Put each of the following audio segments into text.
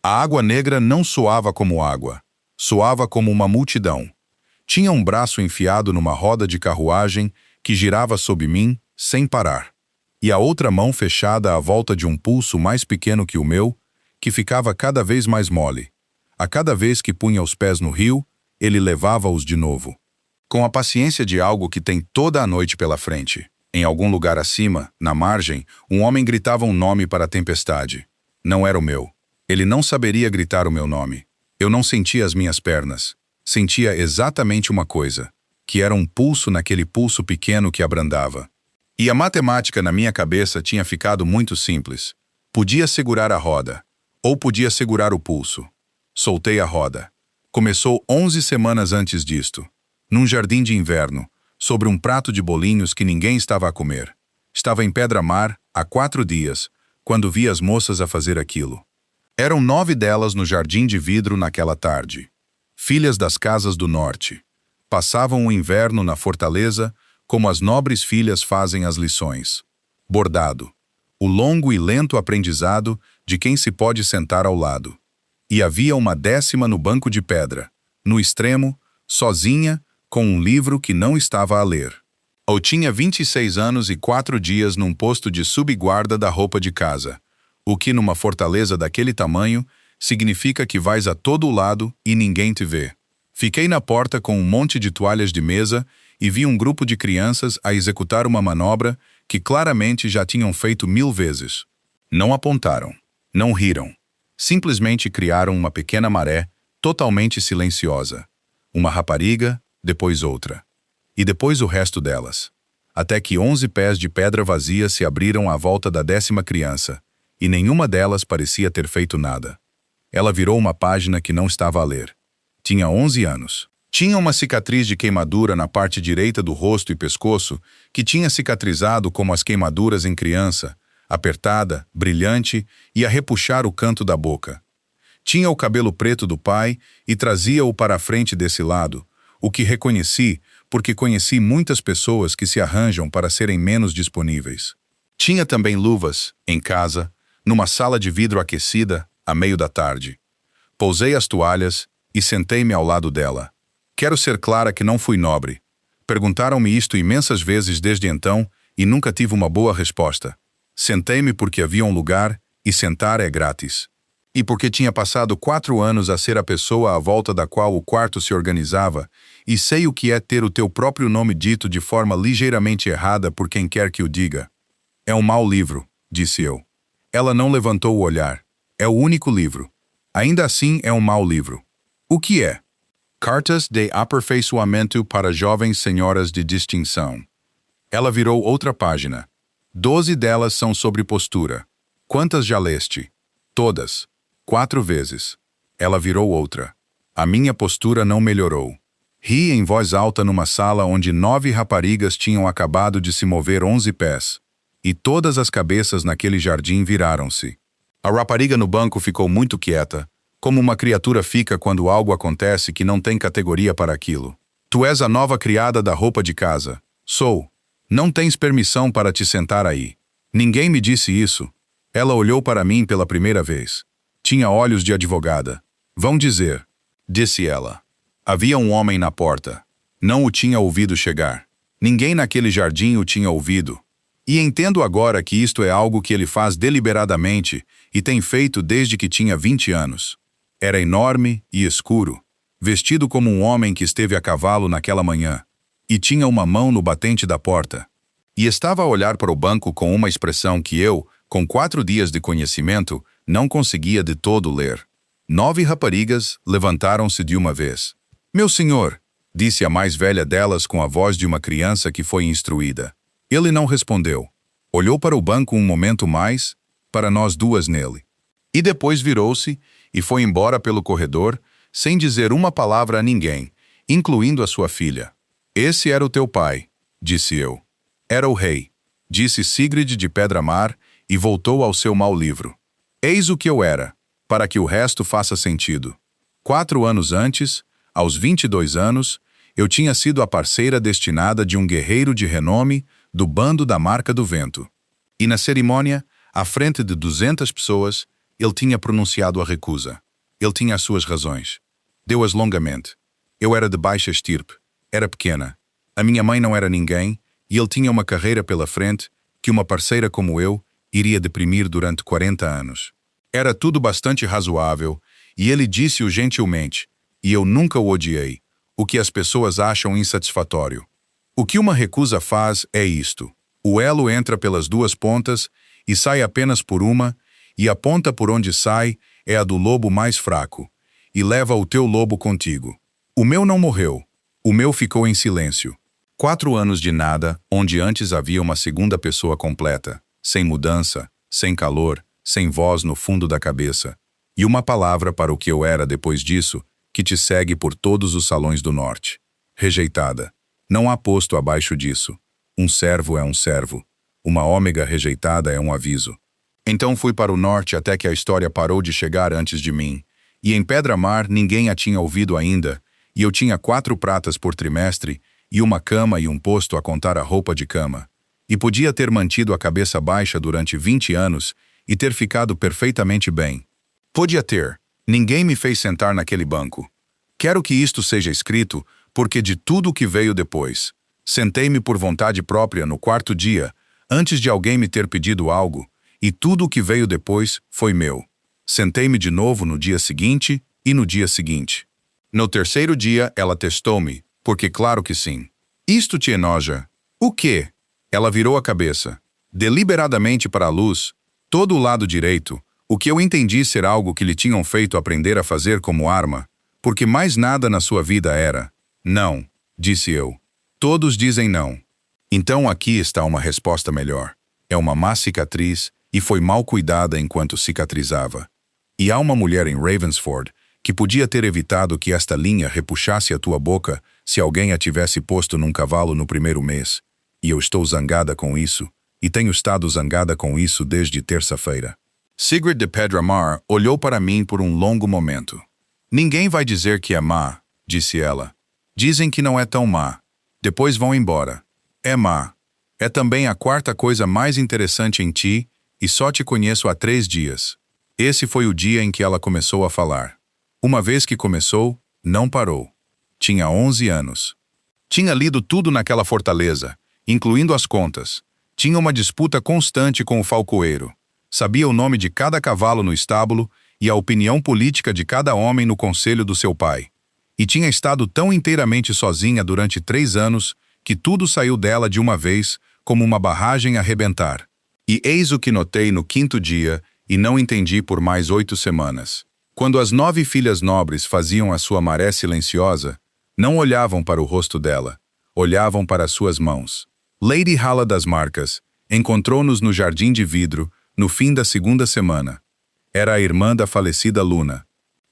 A água negra não soava como água, soava como uma multidão. Tinha um braço enfiado numa roda de carruagem que girava sob mim, sem parar, e a outra mão fechada à volta de um pulso mais pequeno que o meu, que ficava cada vez mais mole. A cada vez que punha os pés no rio, ele levava-os de novo. Com a paciência de algo que tem toda a noite pela frente. Em algum lugar acima, na margem, um homem gritava um nome para a tempestade. Não era o meu. Ele não saberia gritar o meu nome. Eu não sentia as minhas pernas. Sentia exatamente uma coisa, que era um pulso naquele pulso pequeno que abrandava. E a matemática na minha cabeça tinha ficado muito simples. Podia segurar a roda, ou podia segurar o pulso. Soltei a roda. Começou 11 semanas antes disto, num jardim de inverno, sobre um prato de bolinhos que ninguém estava a comer. Estava em Pedra-Mar há 4 dias, quando vi as moças a fazer aquilo. Eram 9 delas no jardim de vidro naquela tarde. Filhas das casas do norte. Passavam o inverno na fortaleza, como as nobres filhas fazem as lições. Bordado. O longo e lento aprendizado de quem se pode sentar ao lado. E havia uma 10ª no banco de pedra, no extremo, sozinha, com um livro que não estava a ler. Ou tinha 26 anos e 4 dias num posto de subguarda da roupa de casa, o que numa fortaleza daquele tamanho significa que vais a todo lado e ninguém te vê. Fiquei na porta com um monte de toalhas de mesa e vi um grupo de crianças a executar uma manobra que claramente já tinham feito 1000 vezes. Não apontaram, não riram. Simplesmente criaram uma pequena maré, totalmente silenciosa. Uma rapariga, depois outra. E depois o resto delas. Até que 11 pés de pedra vazia se abriram à volta da 10ª criança, e nenhuma delas parecia ter feito nada. Ela virou uma página que não estava a ler. Tinha 11 anos. Tinha uma cicatriz de queimadura na parte direita do rosto e pescoço, que tinha cicatrizado como as queimaduras em criança, apertada, brilhante e a repuxar o canto da boca. Tinha o cabelo preto do pai e trazia-o para a frente desse lado, o que reconheci porque conheci muitas pessoas que se arranjam para serem menos disponíveis. Tinha também luvas, em casa, numa sala de vidro aquecida, à meio da tarde. Pousei as toalhas e sentei-me ao lado dela. Quero ser clara que não fui nobre. Perguntaram-me isto imensas vezes desde então e nunca tive uma boa resposta. Sentei-me porque havia um lugar e sentar é grátis. E porque tinha passado 4 anos a ser a pessoa à volta da qual o quarto se organizava, e sei o que é ter o teu próprio nome dito de forma ligeiramente errada por quem quer que o diga. É um mau livro, disse eu. Ela não levantou o olhar. É o único livro. Ainda assim é um mau livro. O que é? Cartas de aperfeiçoamento para jovens senhoras de distinção. Ela virou outra página. 12 delas são sobre postura. Quantas já leste? Todas. 4 vezes. Ela virou outra. A minha postura não melhorou. Ri em voz alta numa sala onde 9 raparigas tinham acabado de se mover 11 pés. E todas as cabeças naquele jardim viraram-se. A rapariga no banco ficou muito quieta, como uma criatura fica quando algo acontece que não tem categoria para aquilo. Tu és a nova criada da roupa de casa. Sou. Não tens permissão para te sentar aí. Ninguém me disse isso. Ela olhou para mim pela primeira vez. Tinha olhos de advogada. Vão dizer, disse ela. Havia um homem na porta. Não o tinha ouvido chegar. Ninguém naquele jardim o tinha ouvido. E entendo agora que isto é algo que ele faz deliberadamente e tem feito desde que tinha 20 anos. Era enorme e escuro, vestido como um homem que esteve a cavalo naquela manhã. E tinha uma mão no batente da porta. E estava a olhar para o banco com uma expressão que eu, com 4 dias de conhecimento, não conseguia de todo ler. 9 raparigas levantaram-se de uma vez. Meu senhor, disse a mais velha delas com a voz de uma criança que foi instruída. Ele não respondeu. Olhou para o banco um momento mais, para nós duas nele. E depois virou-se e foi embora pelo corredor, sem dizer uma palavra a ninguém, incluindo a sua filha. Esse era o teu pai, disse eu. Era o rei, disse Sigrid de Pedra-Mar e voltou ao seu mau livro. Eis o que eu era, para que o resto faça sentido. 4 anos antes, aos 22 anos, eu tinha sido a parceira destinada de um guerreiro de renome do bando da Marca do Vento. E na cerimônia, à frente de 200 pessoas, Ele tinha pronunciado a recusa. Ele tinha as suas razões. Deu-as longamente. Eu era de baixa estirpe. Era pequena. A minha mãe não era ninguém, e ele tinha uma carreira pela frente que uma parceira como eu iria deprimir durante 40 anos. Era tudo bastante razoável, e ele disse-o gentilmente, e eu nunca o odiei, o que as pessoas acham insatisfatório. O que uma recusa faz é isto. O elo entra pelas duas pontas e sai apenas por uma, e a ponta por onde sai é a do lobo mais fraco, e leva o teu lobo contigo. O meu não morreu. O meu ficou em silêncio. 4 anos de nada, onde antes havia uma segunda pessoa completa, sem mudança, sem calor, sem voz no fundo da cabeça, e uma palavra para o que eu era depois disso, que te segue por todos os salões do norte. Rejeitada. Não há posto abaixo disso. Um servo é um servo. Uma ômega rejeitada é um aviso. Então fui para o norte até que a história parou de chegar antes de mim, e em Pedra-Mar ninguém a tinha ouvido ainda, e eu tinha 4 pratas por trimestre, e uma cama e um posto a contar a roupa de cama. E podia ter mantido a cabeça baixa durante 20 anos e ter ficado perfeitamente bem. Podia ter. Ninguém me fez sentar naquele banco. Quero que isto seja escrito, porque de tudo o que veio depois. Sentei-me por vontade própria no 4º dia, antes de alguém me ter pedido algo, e tudo o que veio depois foi meu. Sentei-me de novo no dia seguinte e no dia seguinte. No 3º dia, ela testou-me, porque claro que sim. Isto te enoja? O quê? Ela virou a cabeça, deliberadamente para a luz, todo o lado direito, o que eu entendi ser algo que lhe tinham feito aprender a fazer como arma, porque mais nada na sua vida era. Não, disse eu. Todos dizem não. Então aqui está uma resposta melhor. É uma má cicatriz e foi mal cuidada enquanto cicatrizava. E há uma mulher em Ravensford que podia ter evitado que esta linha repuxasse a tua boca se alguém a tivesse posto num cavalo no 1º mês. E eu estou zangada com isso, e tenho estado zangada com isso desde terça-feira. Sigrid de Pedra-Mar olhou para mim por um longo momento. Ninguém vai dizer que é má, disse ela. Dizem que não é tão má. Depois vão embora. É má. É também a 4ª coisa mais interessante em ti, e só te conheço há 3 dias. Esse foi o dia em que ela começou a falar. Uma vez que começou, não parou. Tinha 11 anos. Tinha lido tudo naquela fortaleza, incluindo as contas. Tinha uma disputa constante com o falcoeiro. Sabia o nome de cada cavalo no estábulo e a opinião política de cada homem no conselho do seu pai. E tinha estado tão inteiramente sozinha durante 3 anos que tudo saiu dela de uma vez, como uma barragem a rebentar. E eis o que notei no 5º dia e não entendi por mais 8 semanas. Quando as 9 filhas nobres faziam a sua maré silenciosa, não olhavam para o rosto dela, olhavam para as suas mãos. Lady Halla das Marcas encontrou-nos no jardim de vidro no fim da 2ª semana. Era a irmã da falecida Luna.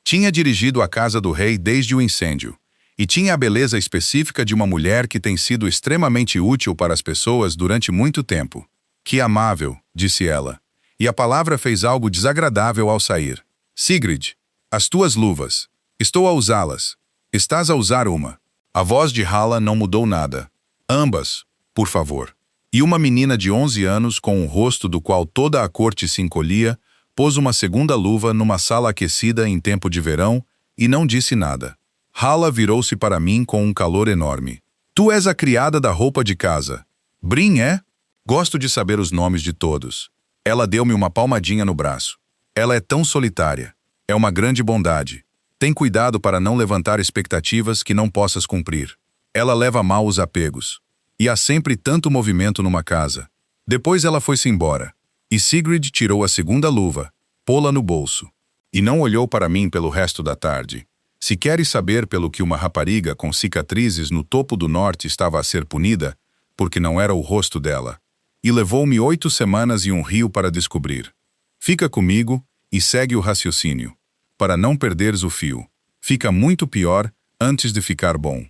Tinha dirigido a casa do rei desde o incêndio, e tinha a beleza específica de uma mulher que tem sido extremamente útil para as pessoas durante muito tempo. Que amável, disse ela, e a palavra fez algo desagradável ao sair. Sigrid, as tuas luvas. Estou a usá-las. Estás a usar uma. A voz de Halla não mudou nada. Ambas, por favor. E uma menina de 11 anos com um rosto do qual toda a corte se encolhia, pôs uma segunda luva numa sala aquecida em tempo de verão e não disse nada. Halla virou-se para mim com um calor enorme. Tu és a criada da roupa de casa. Brin é? Gosto de saber os nomes de todos. Ela deu-me uma palmadinha no braço. Ela é tão solitária. É uma grande bondade. Tem cuidado para não levantar expectativas que não possas cumprir. Ela leva mal os apegos. E há sempre tanto movimento numa casa. Depois ela foi-se embora. E Sigrid tirou a segunda luva, pô-la no bolso. E não olhou para mim pelo resto da tarde. Se queres saber pelo que uma rapariga com cicatrizes no topo do norte estava a ser punida, porque não era o rosto dela. E levou-me 8 semanas e um rio para descobrir. Fica comigo e segue o raciocínio, para não perderes o fio. Fica muito pior antes de ficar bom.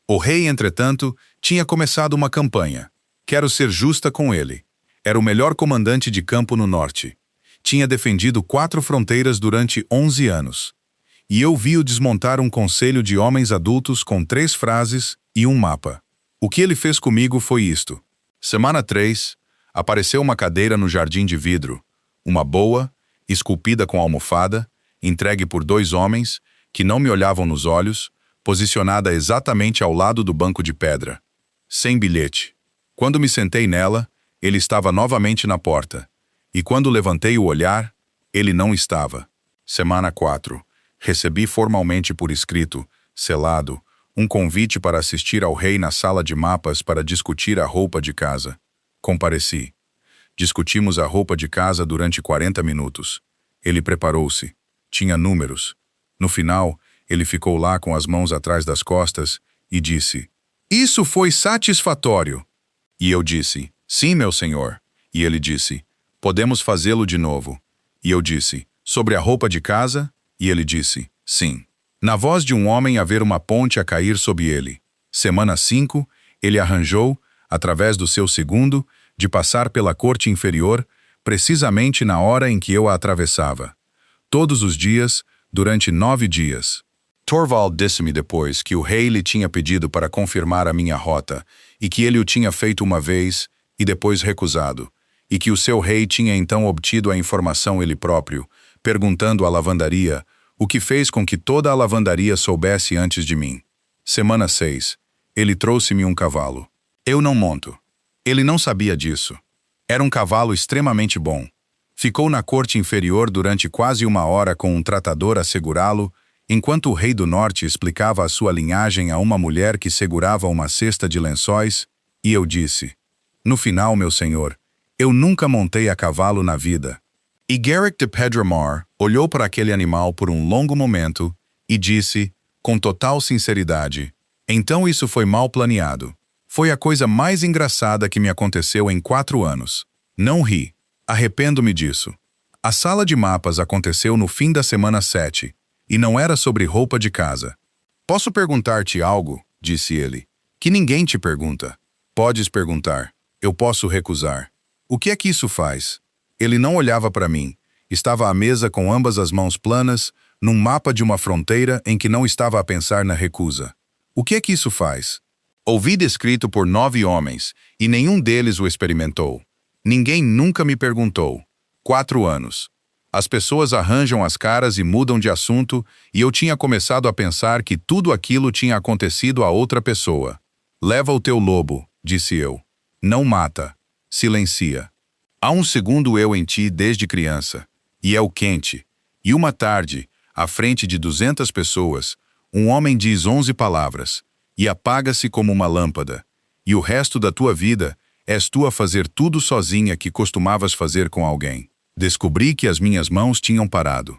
O rei, entretanto, tinha começado uma campanha. Quero ser justa com ele. Era o melhor comandante de campo no norte. Tinha defendido 4 fronteiras durante 11 anos. E eu vi-o desmontar um conselho de homens adultos com 3 frases e um mapa. O que ele fez comigo foi isto. Semana 3, apareceu uma cadeira no jardim de vidro. Uma boa, esculpida com almofada, entregue por 2 homens, que não me olhavam nos olhos, posicionada exatamente ao lado do banco de pedra. Sem bilhete. Quando me sentei nela, ele estava novamente na porta. E quando levantei o olhar, ele não estava. Semana 4. Recebi formalmente por escrito, selado, um convite para assistir ao rei na sala de mapas para discutir a roupa de casa. Compareci. Discutimos a roupa de casa durante 40 minutos. Ele preparou-se. Tinha números. No final, ele ficou lá com as mãos atrás das costas e disse: "Isso foi satisfatório." E eu disse: "Sim, meu senhor." E ele disse: "Podemos fazê-lo de novo." E eu disse: "Sobre a roupa de casa?" E ele disse: "Sim." Na voz de um homem haver uma ponte a cair sob ele. Semana 5, ele arranjou, através do seu segundo, de passar pela corte inferior, precisamente na hora em que eu a atravessava. Todos os dias, durante 9 dias. Torvald disse-me depois que o rei lhe tinha pedido para confirmar a minha rota, e que ele o tinha feito uma vez e depois recusado, e que o seu rei tinha então obtido a informação ele próprio, perguntando à lavandaria, o que fez com que toda a lavandaria soubesse antes de mim. Semana 6. Ele trouxe-me um cavalo. Eu não monto. Ele não sabia disso. Era um cavalo extremamente bom. Ficou na corte inferior durante quase 1 hora com um tratador a segurá-lo, enquanto o rei do norte explicava a sua linhagem a uma mulher que segurava uma cesta de lençóis, e eu disse: "No final, meu senhor, eu nunca montei a cavalo na vida." E Garrick de Pedramar olhou para aquele animal por um longo momento e disse, com total sinceridade: "Então isso foi mal planeado. Foi a coisa mais engraçada que me aconteceu em 4 anos. Não ri. Arrependo-me disso." A sala de mapas aconteceu no fim da semana 7, e não era sobre roupa de casa. "Posso perguntar-te algo?" disse ele. "Que ninguém te pergunta." "Podes perguntar. Eu posso recusar." "O que é que isso faz?" Ele não olhava para mim. Estava à mesa com ambas as mãos planas, num mapa de uma fronteira em que não estava a pensar na recusa. "O que é que isso faz?" Ouvi descrito por 9 homens, e nenhum deles o experimentou. Ninguém nunca me perguntou. 4 anos. As pessoas arranjam as caras e mudam de assunto, e eu tinha começado a pensar que tudo aquilo tinha acontecido a outra pessoa. "Leva o teu lobo", disse eu. "Não mata. Silencia. Há um segundo eu em ti desde criança, e é o quente. E uma tarde, à frente de 200 pessoas, um homem diz 11 palavras, e apaga-se como uma lâmpada. E o resto da tua vida és tu a fazer tudo sozinha que costumavas fazer com alguém." Descobri que as minhas mãos tinham parado.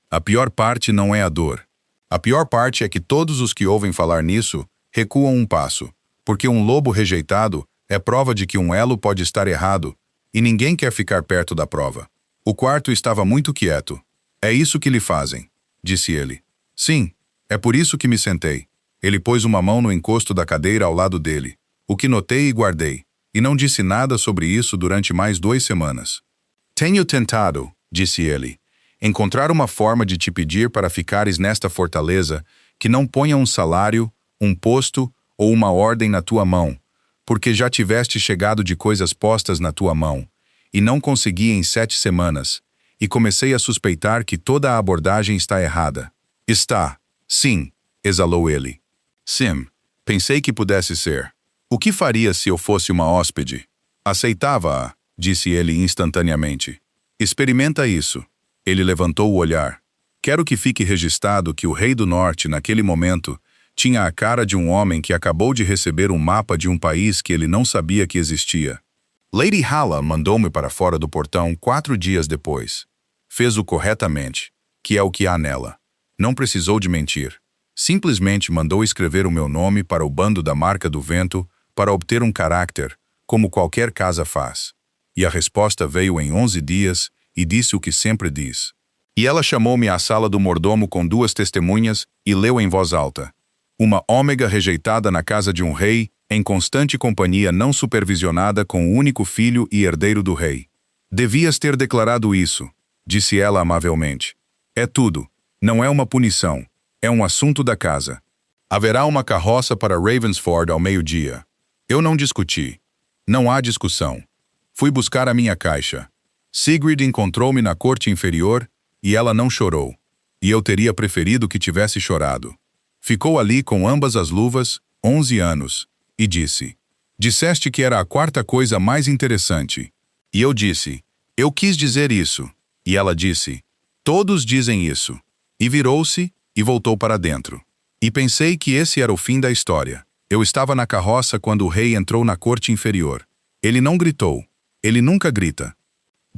A pior parte não é a dor. A pior parte é que todos os que ouvem falar nisso recuam um passo, porque um lobo rejeitado é prova de que um elo pode estar errado, e ninguém quer ficar perto da prova. O quarto estava muito quieto. "É isso que lhe fazem", disse ele. "Sim, é por isso que me sentei." Ele pôs uma mão no encosto da cadeira ao lado dele, o que notei e guardei, e não disse nada sobre isso durante mais 2 semanas. "Tenho tentado", disse ele, "encontrar uma forma de te pedir para ficares nesta fortaleza que não ponha um salário, um posto ou uma ordem na tua mão, porque já tiveste chegado de coisas postas na tua mão, e não consegui em 7 semanas, e comecei a suspeitar que toda a abordagem está errada." "Está. Sim", exalou ele. "Sim, pensei que pudesse ser. O que faria se eu fosse uma hóspede?" "Aceitava-a", disse ele instantaneamente. "Experimenta isso." Ele levantou o olhar. "Quero que fique registrado que o rei do norte, naquele momento, tinha a cara de um homem que acabou de receber um mapa de um país que ele não sabia que existia." Lady Halla mandou-me para fora do portão 4 dias depois. Fez-o corretamente, que é o que há nela. Não precisou de mentir. Simplesmente mandou escrever o meu nome para o bando da marca do vento para obter um caráter, como qualquer casa faz. E a resposta veio em 11 dias e disse o que sempre diz. E ela chamou-me à sala do mordomo com 2 testemunhas e leu em voz alta: "Uma ômega rejeitada na casa de um rei, em constante companhia não supervisionada com o único filho e herdeiro do rei. Devias ter declarado isso", disse ela amavelmente. "É tudo. Não é uma punição. É um assunto da casa. Haverá uma carroça para Ravensford ao meio-dia." Eu não discuti. Não há discussão. Fui buscar a minha caixa. Sigrid encontrou-me na corte inferior e ela não chorou. E eu teria preferido que tivesse chorado. Ficou ali com ambas as luvas, 11 anos, e disse: Disseste que era a quarta coisa mais interessante. E eu disse: Eu quis dizer isso. E ela disse: Todos dizem isso. E virou-se e voltou para dentro. E pensei que esse era o fim da história. Eu estava na carroça quando o rei entrou na corte inferior. Ele não gritou. Ele nunca grita.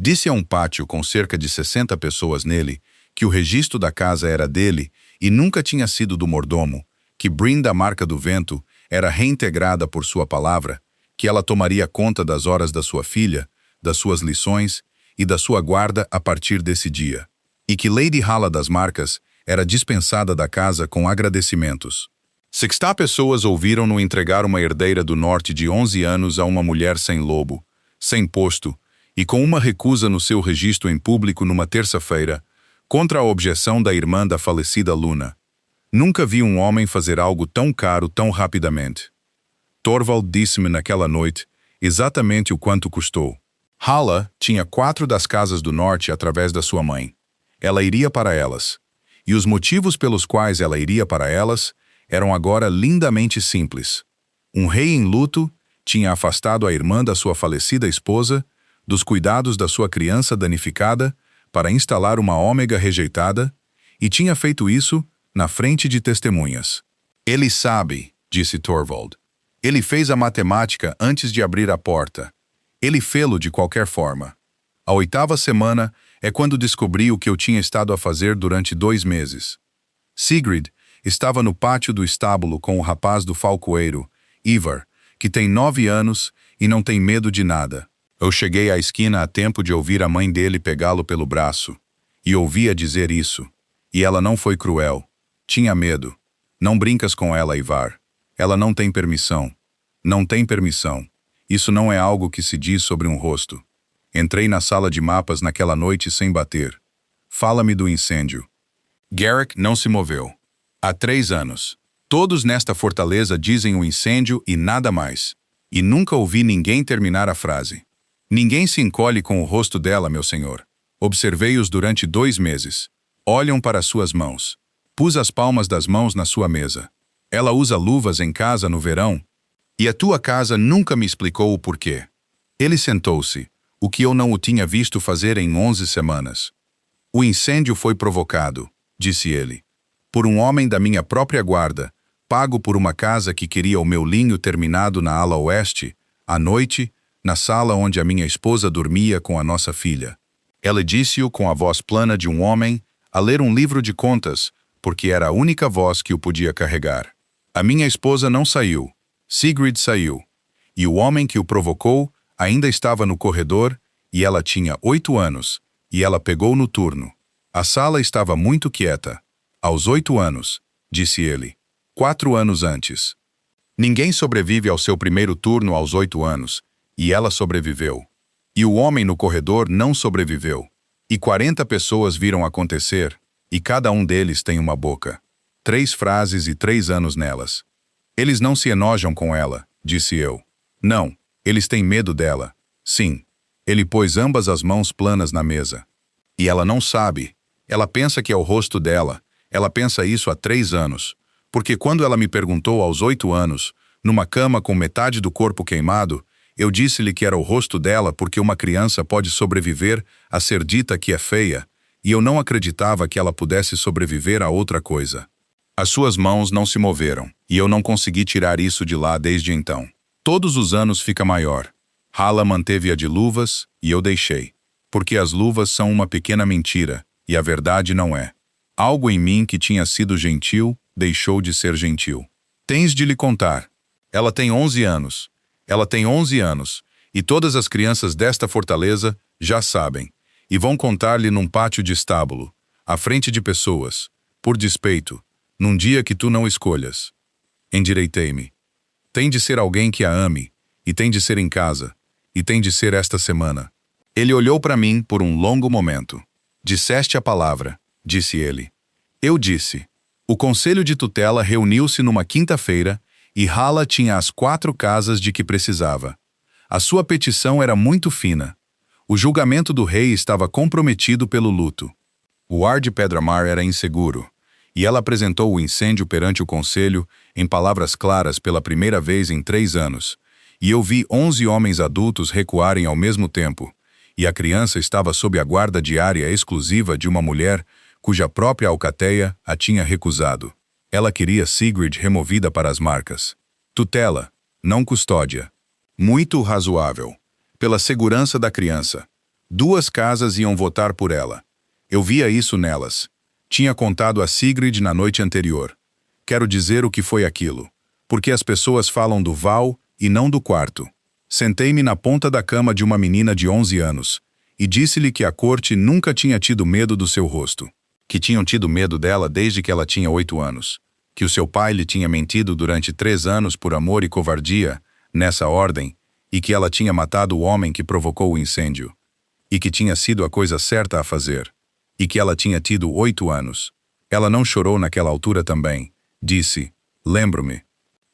Disse a um pátio com cerca de 60 pessoas nele que o registro da casa era dele e nunca tinha sido do mordomo, que Bryn da Marca do Vento era reintegrada por sua palavra, que ela tomaria conta das horas da sua filha, das suas lições e da sua guarda a partir desse dia, e que Lady Hala das Marcas era dispensada da casa com agradecimentos. 60 pessoas ouviram-no entregar uma herdeira do norte de 11 anos a uma mulher sem lobo, sem posto, e com uma recusa no seu registro em público numa terça-feira, contra a objeção da irmã da falecida Luna. Nunca vi um homem fazer algo tão caro tão rapidamente. Torvald disse-me naquela noite exatamente o quanto custou. Hala tinha 4 das casas do norte através da sua mãe. Ela iria para elas. E os motivos pelos quais ela iria para elas eram agora lindamente simples. Um rei em luto tinha afastado a irmã da sua falecida esposa dos cuidados da sua criança danificada para instalar uma ômega rejeitada, e tinha feito isso na frente de testemunhas. Ele sabe, disse Torvald. Ele fez a matemática antes de abrir a porta. Ele fê-lo de qualquer forma. A 8ª semana é quando descobri o que eu tinha estado a fazer durante 2 meses. Sigrid estava no pátio do estábulo com o rapaz do falcoeiro, Ivar, que tem 9 anos e não tem medo de nada. Eu cheguei à esquina a tempo de ouvir a mãe dele pegá-lo pelo braço, e ouvi-a dizer isso. E ela não foi cruel. Tinha medo. Não brincas com ela, Ivar. Ela não tem permissão. Não tem permissão. Isso não é algo que se diz sobre um rosto. Entrei na sala de mapas naquela noite sem bater. Fala-me do incêndio. Garrick não se moveu. Há 3 anos. Todos nesta fortaleza dizem o incêndio e nada mais. E nunca ouvi ninguém terminar a frase. Ninguém se encolhe com o rosto dela, meu senhor. Observei-os durante 2 meses. Olham para suas mãos. Pus as palmas das mãos na sua mesa. Ela usa luvas em casa no verão. E a tua casa nunca me explicou o porquê. Ele sentou-se, o que eu não o tinha visto fazer em 11 semanas. O incêndio foi provocado, disse ele, por um homem da minha própria guarda, pago por uma casa que queria o meu linho terminado na ala oeste, à noite, na sala onde a minha esposa dormia com a nossa filha. Ela disse-o com a voz plana de um homem a ler um livro de contas, porque era a única voz que o podia carregar. A minha esposa não saiu. Sigrid saiu. E o homem que o provocou ainda estava no corredor, e ela tinha 8 anos, e ela pegou no turno. A sala estava muito quieta. Aos 8 anos, disse ele. 4 anos antes. Ninguém sobrevive ao seu primeiro turno aos 8 anos, e ela sobreviveu. E o homem no corredor não sobreviveu. E 40 pessoas viram acontecer, e cada um deles tem uma boca. 3 frases e 3 anos nelas. Eles não se enojam com ela, disse eu. Não, eles têm medo dela. Sim. Ele pôs ambas as mãos planas na mesa. E ela não sabe. Ela pensa que é o rosto dela. Ela pensa isso há 3 anos. Porque quando ela me perguntou aos 8 anos, numa cama com metade do corpo queimado, eu disse-lhe que era o rosto dela porque uma criança pode sobreviver a ser dita que é feia, e eu não acreditava que ela pudesse sobreviver a outra coisa. As suas mãos não se moveram, e eu não consegui tirar isso de lá desde então. Todos os anos fica maior. Hala manteve-a de luvas, e eu deixei. Porque as luvas são uma pequena mentira, e a verdade não é. Algo em mim que tinha sido gentil, deixou de ser gentil. Tens de lhe contar. Ela tem 11 anos. Ela tem 11 anos, e todas as crianças desta fortaleza já sabem, e vão contar-lhe num pátio de estábulo, à frente de pessoas, por despeito, num dia que tu não escolhas. Endireitei-me. Tem de ser alguém que a ame, e tem de ser em casa, e tem de ser esta semana. Ele olhou para mim por um longo momento. Disseste a palavra, disse ele. Eu disse. O conselho de tutela reuniu-se numa quinta-feira, e Hala tinha as 4 casas de que precisava. A sua petição era muito fina. O julgamento do rei estava comprometido pelo luto. O ar de Pedramar era inseguro, e ela apresentou o incêndio perante o conselho em palavras claras pela primeira vez em 3 anos, e eu vi 11 homens adultos recuarem ao mesmo tempo, e a criança estava sob a guarda diária exclusiva de uma mulher cuja própria alcateia a tinha recusado. Ela queria Sigrid removida para as marcas. Tutela, não custódia. Muito razoável. Pela segurança da criança. 2 casas iam votar por ela. Eu via isso nelas. Tinha contado a Sigrid na noite anterior. Quero dizer o que foi aquilo. Porque as pessoas falam do Val e não do quarto. Sentei-me na ponta da cama de uma menina de 11 anos e disse-lhe que a corte nunca tinha tido medo do seu rosto. Que tinham tido medo dela desde que ela tinha 8 anos. Que o seu pai lhe tinha mentido durante 3 anos por amor e covardia, nessa ordem, e que ela tinha matado o homem que provocou o incêndio. E que tinha sido a coisa certa a fazer. E que ela tinha tido 8 anos. Ela não chorou naquela altura também. Disse, lembro-me.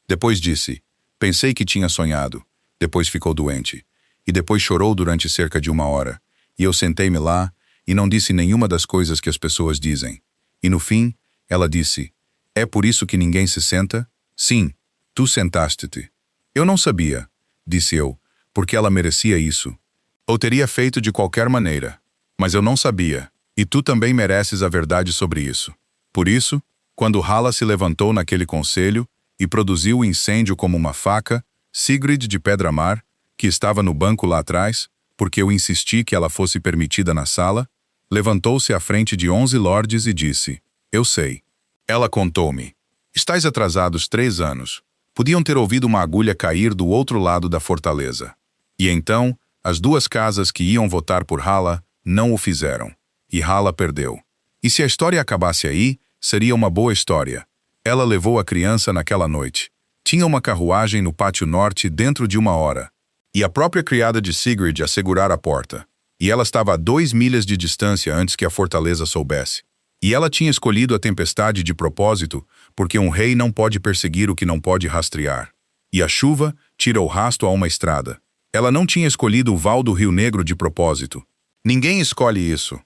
Depois disse, pensei que tinha sonhado. Depois ficou doente. E depois chorou durante cerca de 1 hora. E eu sentei-me lá e não disse nenhuma das coisas que as pessoas dizem. E no fim, ela disse, é por isso que ninguém se senta? Sim, tu sentaste-te. Eu não sabia, disse eu, porque ela merecia isso. Ou teria feito de qualquer maneira. Mas eu não sabia, e tu também mereces a verdade sobre isso. Por isso, quando Hala se levantou naquele conselho e produziu o incêndio como uma faca, Sigrid de Pedramar, que estava no banco lá atrás, porque eu insisti que ela fosse permitida na sala, levantou-se à frente de 11 lordes e disse, eu sei. Ela contou-me, estais atrasados 3 anos. Podiam ter ouvido uma agulha cair do outro lado da fortaleza. E então, as 2 casas que iam votar por Hala não o fizeram. E Hala perdeu. E se a história acabasse aí, seria uma boa história. Ela levou a criança naquela noite. Tinha uma carruagem no pátio norte dentro de 1 hora. E a própria criada de Sigrid a segurar a porta. E ela estava a 2 milhas de distância antes que a fortaleza soubesse. E ela tinha escolhido a tempestade de propósito, porque um rei não pode perseguir o que não pode rastrear. E a chuva tira o rasto a uma estrada. Ela não tinha escolhido o val do Rio Negro de propósito. Ninguém escolhe isso.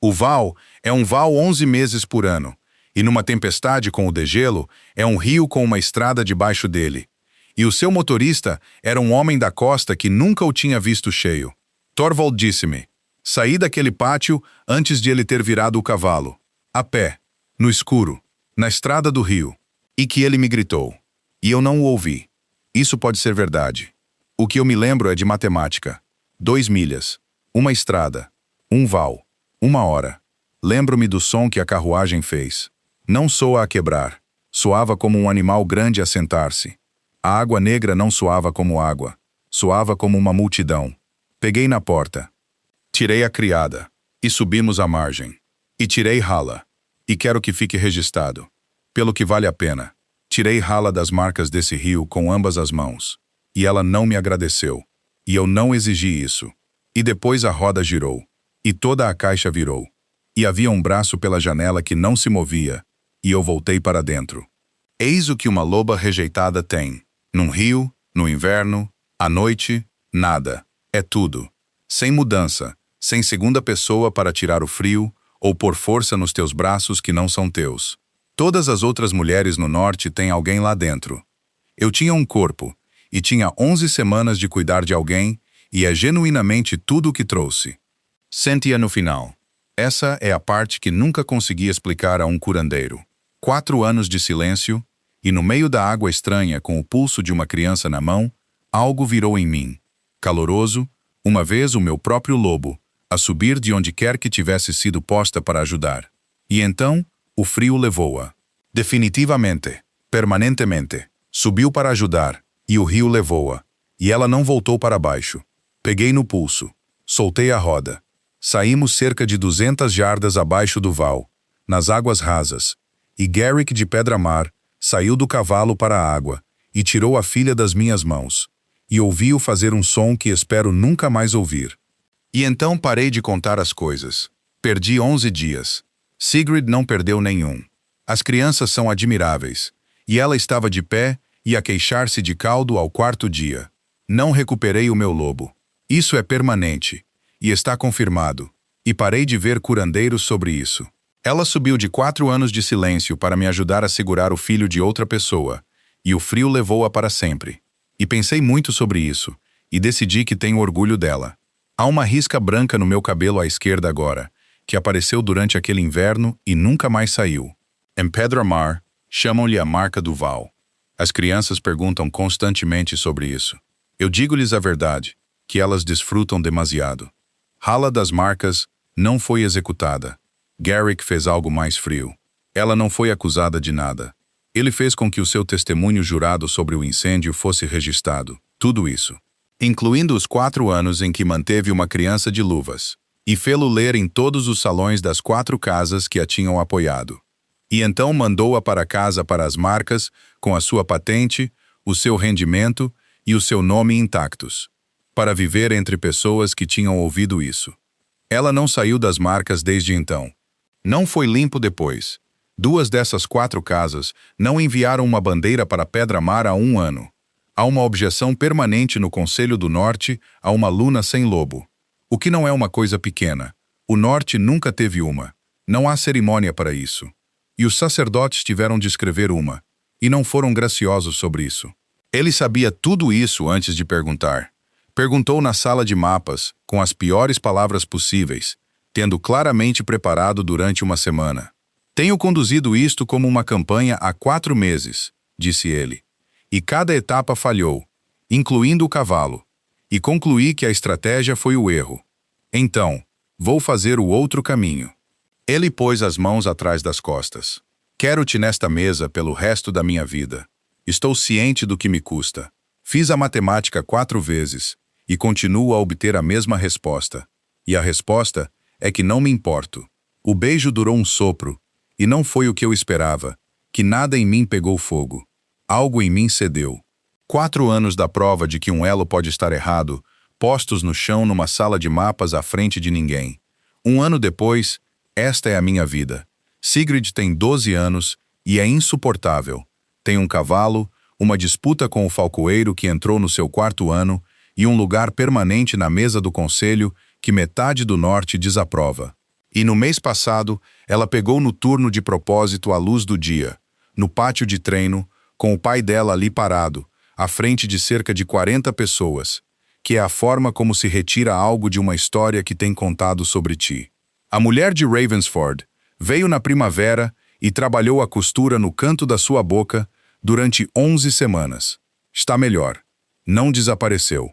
O val é um val 11 meses por ano. E numa tempestade com o degelo, é um rio com uma estrada debaixo dele. E o seu motorista era um homem da costa que nunca o tinha visto cheio. Thorvald disse-me, saí daquele pátio antes de ele ter virado o cavalo. A pé, no escuro, na estrada do rio, e que ele me gritou. E eu não o ouvi. Isso pode ser verdade. O que eu me lembro é de matemática. 2 milhas, 1 estrada, 1 val, 1 hora. Lembro-me do som que a carruagem fez. Não soa a quebrar. Soava como um animal grande a sentar-se. A água negra não soava como água. Soava como uma multidão. Peguei na porta. Tirei a criada. E subimos à margem. E tirei Hala. E quero que fique registrado. Pelo que vale a pena. Tirei Hala das marcas desse rio com ambas as mãos. E ela não me agradeceu. E eu não exigi isso. E depois a roda girou. E toda a caixa virou. E havia um braço pela janela que não se movia. E eu voltei para dentro. Eis o que uma loba rejeitada tem. Num rio, no inverno, à noite, nada. É tudo. Sem mudança. Sem segunda pessoa para tirar o frio, ou pôr força nos teus braços que não são teus. Todas as outras mulheres no norte têm alguém lá dentro. Eu tinha um corpo, e tinha 11 semanas de cuidar de alguém, e é genuinamente tudo o que trouxe. Sente-a no final. Essa é a parte que nunca consegui explicar a um curandeiro. 4 anos de silêncio, e no meio da água estranha com o pulso de uma criança na mão, algo virou em mim. Caloroso, uma vez o meu próprio lobo, a subir de onde quer que tivesse sido posta para ajudar. E então, o frio levou-a. Definitivamente, permanentemente, subiu para ajudar, e o rio levou-a. E ela não voltou para baixo. Peguei no pulso. Soltei a roda. Saímos cerca de 200 jardas abaixo do val, nas águas rasas, e Garrick de Pedramar saiu do cavalo para a água e tirou a filha das minhas mãos, e ouvi-o fazer um som que espero nunca mais ouvir. E então parei de contar as coisas. Perdi 11 dias. Sigrid não perdeu nenhum. As crianças são admiráveis, e ela estava de pé e a queixar-se de caldo ao 4º dia. Não recuperei o meu lobo. Isso é permanente. e está confirmado. E parei de ver curandeiros sobre isso. Ela subiu de 4 anos de silêncio para me ajudar a segurar o filho de outra pessoa, e o frio levou-a para sempre. E pensei muito sobre isso, e decidi que tenho orgulho dela. Há uma risca branca no meu cabelo à esquerda agora, que apareceu durante aquele inverno e nunca mais saiu. Em Pedra Mar, chamam-lhe a marca do Val. As crianças perguntam constantemente sobre isso. Eu digo-lhes a verdade, que elas desfrutam demasiado. Hala das Marcas não foi executada. Garrick fez algo mais frio. Ela não foi acusada de nada. Ele fez com que o seu testemunho jurado sobre o incêndio fosse registrado. Tudo isso, incluindo os 4 anos em que manteve uma criança de luvas, e fê-lo ler em todos os salões das 4 casas que a tinham apoiado. E então mandou-a para casa para as Marcas, com a sua patente, o seu rendimento e o seu nome intactos, para viver entre pessoas que tinham ouvido isso. Ela não saiu das Marcas desde então. Não foi limpo depois. 2 dessas 4 casas não enviaram uma bandeira para Pedra Mar há 1 ano. Há uma objeção permanente no Conselho do Norte a uma luna sem lobo. O que não é uma coisa pequena. O Norte nunca teve uma. Não há cerimônia para isso. E os sacerdotes tiveram de escrever uma. E não foram graciosos sobre isso. Ele sabia tudo isso antes de perguntar. Perguntou na sala de mapas, com as piores palavras possíveis, tendo claramente preparado durante uma semana. Tenho conduzido isto como uma campanha há 4 meses, disse ele. E cada etapa falhou, incluindo o cavalo. E concluí que a estratégia foi o erro. Então, vou fazer o outro caminho. Ele pôs as mãos atrás das costas. Quero-te nesta mesa pelo resto da minha vida. Estou ciente do que me custa. Fiz a matemática 4 vezes e continuo a obter a mesma resposta. E a resposta é que não me importo. O beijo durou um sopro, e não foi o que eu esperava, que nada em mim pegou fogo. Algo em mim cedeu. 4 anos da prova de que um elo pode estar errado, postos no chão numa sala de mapas à frente de ninguém. 1 ano depois, esta é a minha vida. Sigrid tem 12 anos e é insuportável. Tem um cavalo, uma disputa com o falcoeiro que entrou no seu 4º ano e um lugar permanente na mesa do conselho que metade do norte desaprova. E no mês passado, ela pegou no turno de propósito à luz do dia, no pátio de treino, com o pai dela ali parado, à frente de cerca de 40 pessoas, que é a forma como se retira algo de uma história que tem contado sobre ti. A mulher de Ravensford veio na primavera e trabalhou a costura no canto da sua boca durante 11 semanas. Está melhor. Não desapareceu.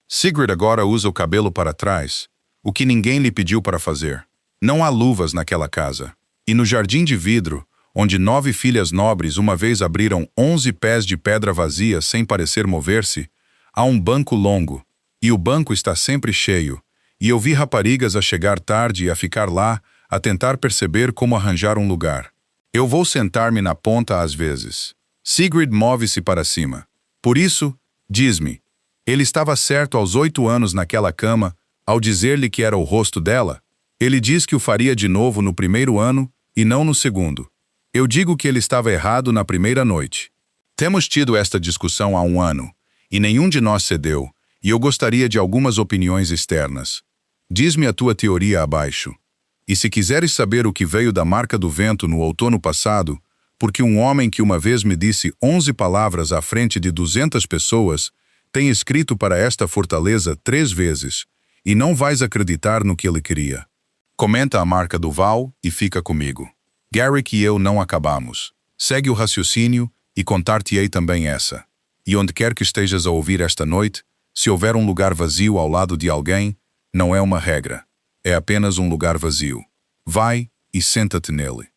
Sigrid agora usa o cabelo para trás, o que ninguém lhe pediu para fazer. Não há luvas naquela casa. E no jardim de vidro, onde 9 filhas nobres uma vez abriram 11 pés de pedra vazia sem parecer mover-se, há um banco longo, e o banco está sempre cheio, e eu vi raparigas a chegar tarde e a ficar lá, a tentar perceber como arranjar um lugar. Eu vou sentar-me na ponta às vezes. Sigrid move-se para cima. Por isso, diz-me, ele estava certo aos 8 anos naquela cama, ao dizer-lhe que era o rosto dela? Ele diz que o faria de novo no 1º ano e não no 2º. Eu digo que ele estava errado na 1ª noite. Temos tido esta discussão há 1 ano, e nenhum de nós cedeu, e eu gostaria de algumas opiniões externas. Diz-me a tua teoria abaixo. E se quiseres saber o que veio da marca do vento no outono passado, porque um homem que uma vez me disse 11 palavras à frente de 200 pessoas, tem escrito para esta fortaleza 3 vezes, e não vais acreditar no que ele queria. Comenta a marca do Val e fica comigo. Garrick e eu não acabamos. Segue o raciocínio e contar-te-ei também essa. E onde quer que estejas a ouvir esta noite, se houver um lugar vazio ao lado de alguém, não é uma regra. É apenas um lugar vazio. Vai e senta-te nele.